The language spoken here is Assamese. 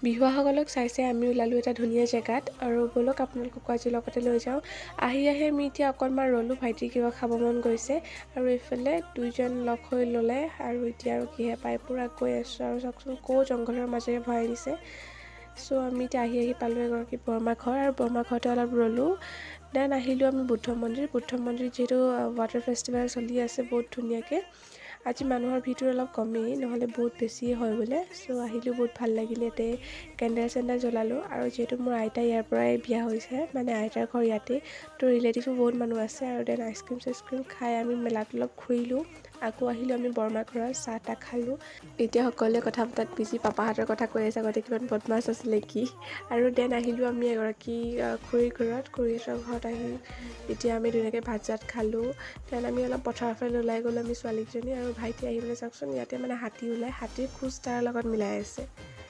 বিহুৱাসকলক চাই আমি ওলালোঁ এটা ধুনীয়া জেগাত আৰু ব'লক আপোনালোককো আজি লগতে লৈ যাওঁ। আহি আমি এতিয়া অকণমান ৰ'লোঁ, ভাইটিৰ কিবা খাব মন গৈছে আৰু এইফালে দুইজন লগ হৈ ল'লে আৰু এতিয়া আৰু কিহে পাই পূৰা গৈ আছোঁ আৰু চাওকচোন জংঘলৰ মাজেৰে ভৰাই দিছে। চ' আমি এতিয়া আহি পালোঁ এগৰাকী বৰমা ঘৰ আৰু বৰমা ঘৰতে অলপ ৰ'লোঁ। দেন আহিলোঁ আমি বুদ্ধ মন্দিৰ যিহেতু ৱাটাৰ ফেষ্টিভেল চলি আছে বহুত ধুনীয়াকৈ। আজি মানুহৰ ভিৰটো অলপ কমেই, নহ'লে বহুত বেছিয়ে হয় বোলে। চ' আহিলোঁ, বহুত ভাল লাগিলে। ইয়াতে কেণ্ডেল জ্বলালোঁ আৰু যিহেতু মোৰ আইতা ইয়াৰ পৰাই বিয়া হৈছে, মানে আইতাৰ ঘৰ ইয়াতেই, তো ৰিলেটিভো বহুত মানুহ আছে আৰু দেন আইচক্ৰীম খাই আমি মেলাত অলপ ঘূৰিলোঁ। আকৌ আহিলোঁ আমি বৰমা ঘৰত, চাহ তাহ খালোঁ। এতিয়া সকলোৱে কথা পতাত বিজি, পাপাহঁতৰ কথা কৈ আছে আগতে কিমান বদমাছ আছিলে কি। আৰু দেন আহিলোঁ আমি এগৰাকী খুৰীৰ খুৰীহঁতৰ ঘৰত আহি এতিয়া আমি ধুনীয়াকৈ ভাত চাত খালোঁ। দেন আমি অলপ পথাৰৰ ফালে ওলাই গ'লোঁ আমি ছোৱালীকেইজনী আৰু ভাইটি আহি পেলাই চাওকচোন ইয়াতে মানে হাতী ওলাই, হাতীৰ খোজ তাৰ লগত মিলাই আছে।